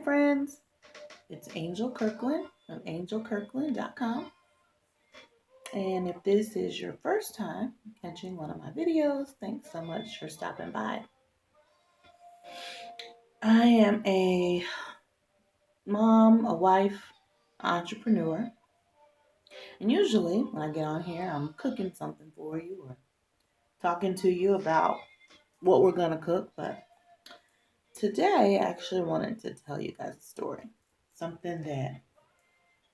friends. It's Angel Kirkland from angelkirkland.com. And if this is your first time catching one of my videos, thanks so much for stopping by. I am a mom, a wife, entrepreneur. And usually when I get on here, I'm cooking something for you or talking to you about what we're going to cook. But today I actually wanted to tell you guys a story. Something that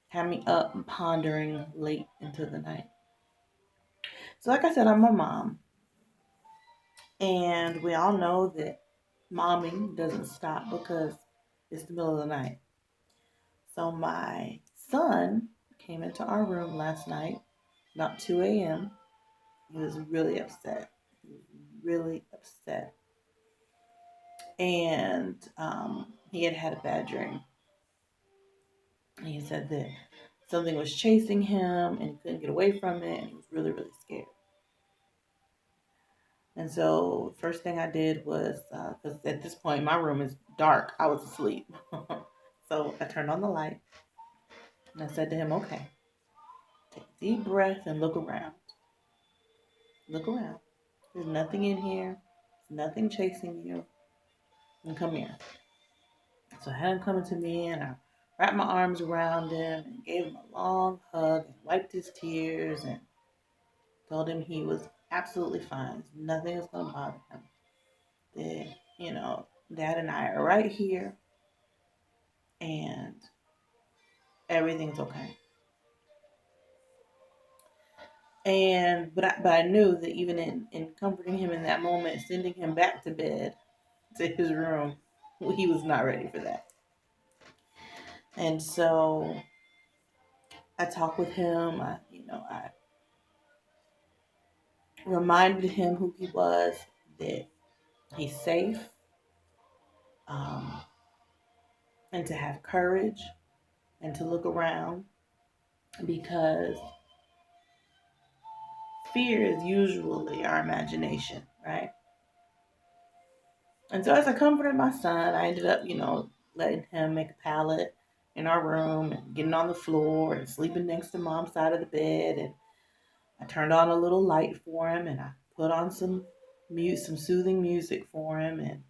had me up and pondering late into the night. So like I said, I'm a mom. And we all know that momming doesn't stop because it's the middle of the night. So my son came into our room last night, about 2 a.m. He was really upset. He was really upset. And he had a bad dream. And he said that something was chasing him and he couldn't get away from it. And he was really, really scared. And so the first thing I did was, because at this point my room is dark, I was asleep. So I turned on the light and I said to him, okay, take a deep breath and look around. Look around. There's nothing in here. There's nothing chasing you. And come here. So I had him coming to me and I wrapped my arms around him and gave him a long hug and wiped his tears and told him he was absolutely fine. Nothing is going to bother him. That, Dad and I are right here and everything's okay. But I knew that even in comforting him in that moment, sending him back to bed, to his room, he was not ready for that. And so I talked with him. I reminded him who he was, that he's safe, um, and to have courage and to look around because fear is usually our imagination, right? And so as I comforted my son, I ended up, letting him make a pallet in our room and getting on the floor and sleeping next to mom's side of the bed. And I turned on a little light for him and I put on some soothing music for him and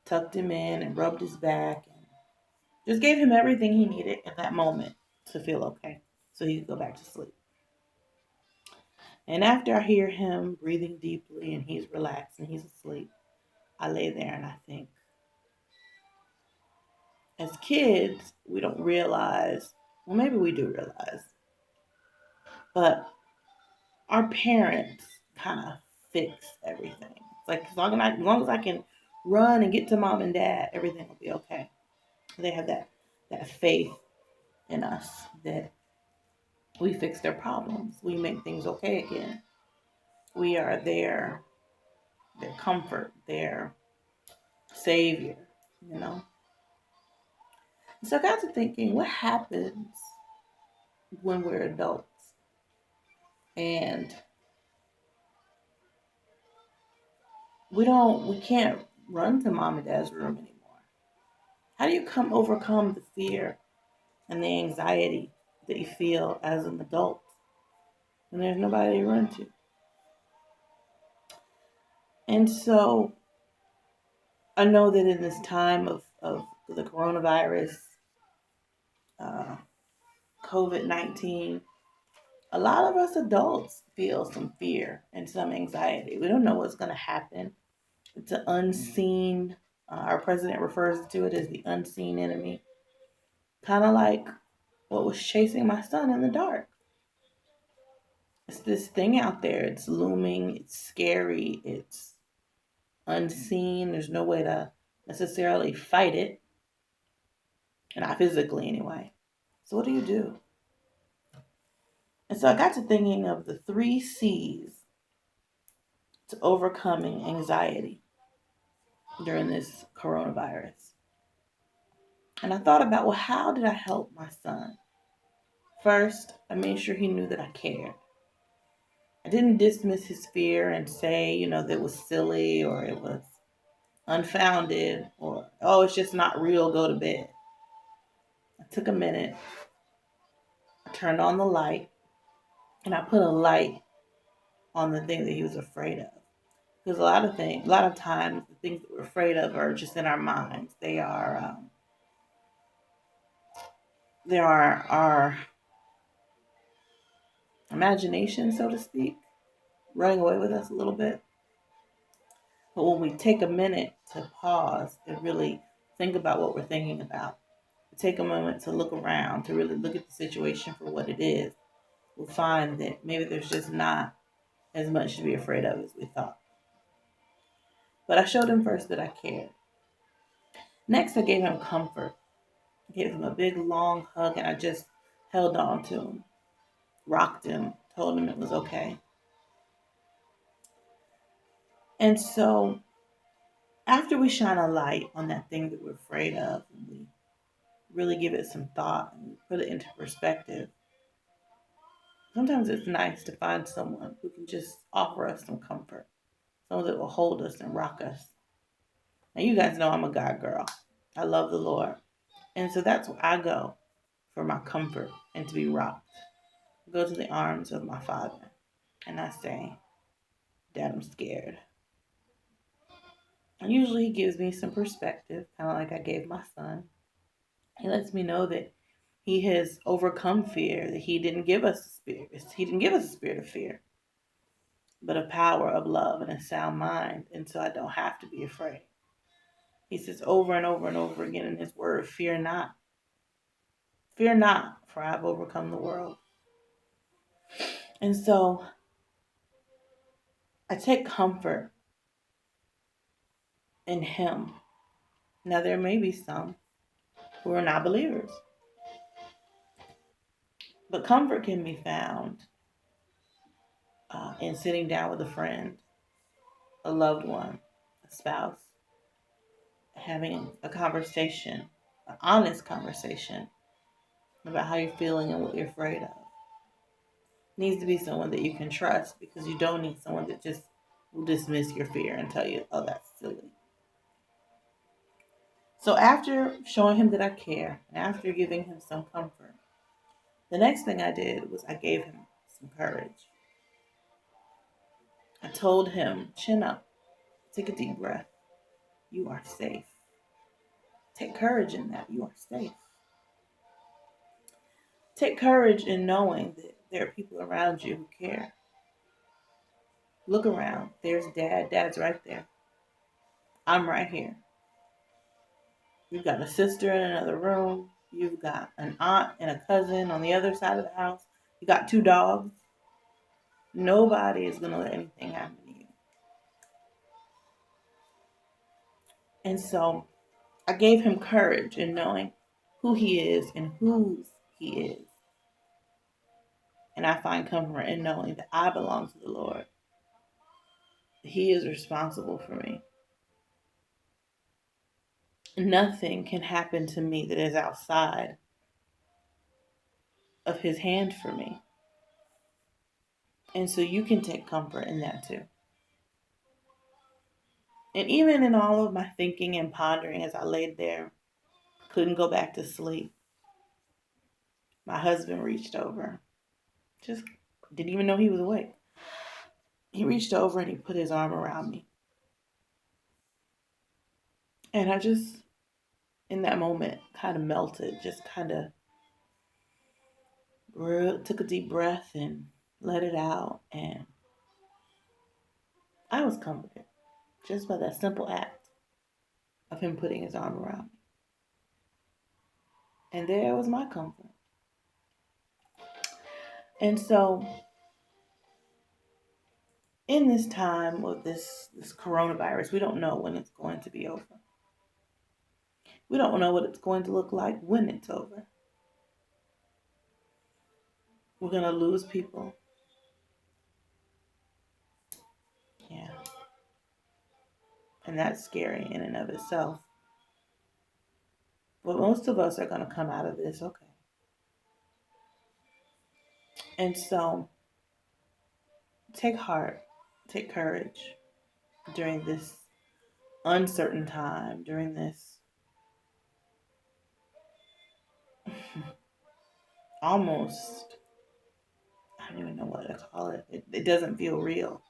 tucked him in and rubbed his back and just gave him everything he needed at that moment to feel okay so he could go back to sleep. And after I hear him breathing deeply and he's relaxed and he's asleep, I lay there and I think, as kids, we don't realize, well, maybe we do realize, but our parents kind of fix everything. It's like as long as I can run and get to mom and dad, everything will be okay. They have that faith in us that we fix their problems. We make things okay again. We are their comfort, their savior, you know. So I got to thinking, what happens when we're adults and we can't run to mom and dad's room anymore? How do you overcome the fear and the anxiety that you feel as an adult when there's nobody to run to? And so I know that in this time of the coronavirus, uh, COVID-19, a lot of us adults feel some fear and some anxiety. We don't know what's going to happen. It's an unseen, our president refers to it as the unseen enemy. Kind of like what was chasing my son in the dark. It's this thing out there. It's looming. It's scary. It's unseen. There's no way to necessarily fight it. And not physically anyway. So what do you do? And so I got to thinking of the 3 C's to overcoming anxiety during this coronavirus. And I thought about, well, how did I help my son? First, I made sure he knew that I cared. I didn't dismiss his fear and say, that it was silly or it was unfounded or, oh, it's just not real, go to bed. took a minute, I turned on the light, and I put a light on the thing that he was afraid of. Because a lot of times, the things that we're afraid of are just in our minds. They are our imagination, so to speak, running away with us a little bit. But when we take a minute to pause and really think about what we're thinking about, take a moment to look around, to really look at the situation for what it is, we'll find that maybe there's just not as much to be afraid of as we thought. But I showed him first that I cared. Next, I gave him comfort. I gave him a big, long hug, and I just held on to him, rocked him, told him it was okay. And so, after we shine a light on that thing that we're afraid of, and we really give it some thought and put it into perspective, sometimes it's nice to find someone who can just offer us some comfort, someone that will hold us and rock us. Now, you guys know I'm a God girl. I love the Lord. And so that's where I go for my comfort and to be rocked. I go to the arms of my Father and I say, Dad, I'm scared. And usually he gives me some perspective, kind of like I gave my son. He lets me know that he has overcome fear, that he didn't give us a spirit. He didn't give us a spirit of fear, but a power of love and a sound mind. And so I don't have to be afraid. He says over and over and over again in his word, fear not. Fear not, for I have overcome the world. And so I take comfort in him. Now, there may be some who are not believers, but comfort can be found in sitting down with a friend, a loved one, a spouse, having a conversation, an honest conversation about how you're feeling and what you're afraid of. It needs to be someone that you can trust, because you don't need someone that just will dismiss your fear and tell you, oh, that's silly. So after showing him that I care, and after giving him some comfort, the next thing I did was I gave him some courage. I told him, chin up, take a deep breath. You are safe. Take courage in that. You are safe. Take courage in knowing that there are people around you who care. Look around. There's Dad. Dad's right there. I'm right here. You've got a sister in another room. You've got an aunt and a cousin on the other side of the house. You got 2 dogs. Nobody is going to let anything happen to you. And so I gave him courage in knowing who he is and whose he is. And I find comfort in knowing that I belong to the Lord. He is responsible for me. Nothing can happen to me that is outside of his hand for me. And so you can take comfort in that too. And even in all of my thinking and pondering as I laid there, couldn't go back to sleep, my husband reached over. Just didn't even know he was awake. He reached over and he put his arm around me. And I just, in that moment, kind of melted, just kind of took a deep breath and let it out. And I was comforted just by that simple act of him putting his arm around me. And there was my comfort. And so, in this time of this coronavirus, we don't know when it's going to be over. We don't know what it's going to look like when it's over. We're going to lose people. Yeah. And that's scary in and of itself. But most of us are going to come out of this okay. And so, take heart, take courage during this uncertain time, during this almost, I don't even know what to call it. It doesn't feel real.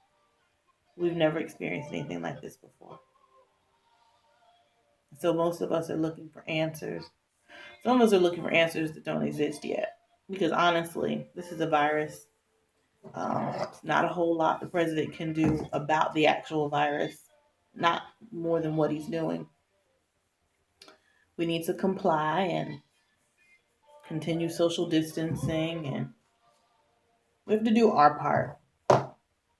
We've never experienced anything like this before. So most of us are looking for answers. Some of us are looking for answers that don't exist yet. Because honestly, this is a virus. Not a whole lot the president can do about the actual virus. Not more than what he's doing. We need to comply and continue social distancing, and we have to do our part.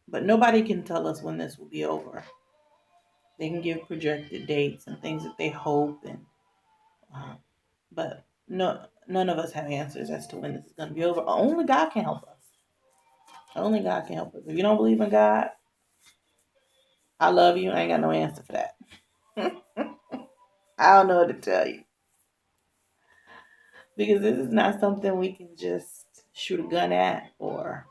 But nobody can tell us when this will be over. They can give projected dates and things that they hope, and uh, but no, none of us have answers as to when this is going to be over. Only God can help us. Only God can help us. If you don't believe in God, I love you. I ain't got no answer for that. I don't know what to tell you, because this is not something we can just shoot a gun at, or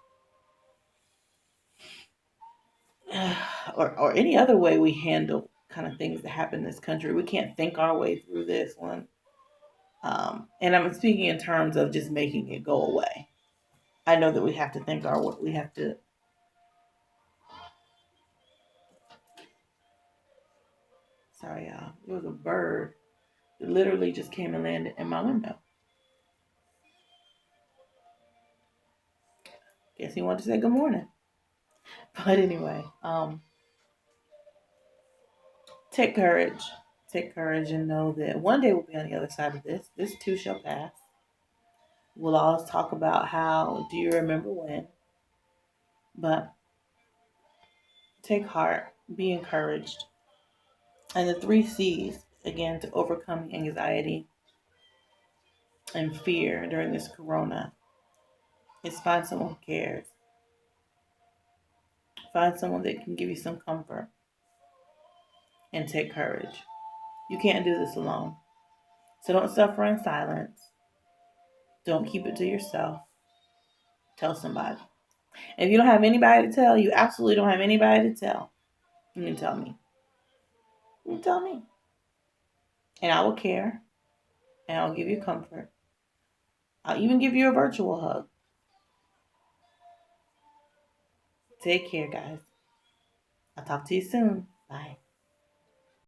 any other way we handle kind of things that happen in this country. We can't think our way through this one. And I'm speaking in terms of just making it go away. I know that we have to think our way. We have to. Sorry, y'all. There was a bird that literally just came and landed in my window. Guess he wanted to say good morning. But anyway, take courage. Take courage and know that one day we'll be on the other side of this. This too shall pass. We'll always talk about how do you remember when? But take heart, be encouraged. And the three C's, again, to overcome anxiety and fear during this corona is find someone who cares. Find someone that can give you some comfort and take courage. You can't do this alone. So don't suffer in silence. Don't keep it to yourself. Tell somebody. And if you don't have anybody to tell, you absolutely don't have anybody to tell, you can tell me. You can tell me. And I will care. And I'll give you comfort. I'll even give you a virtual hug. Take care, guys. I'll talk to you soon. Bye.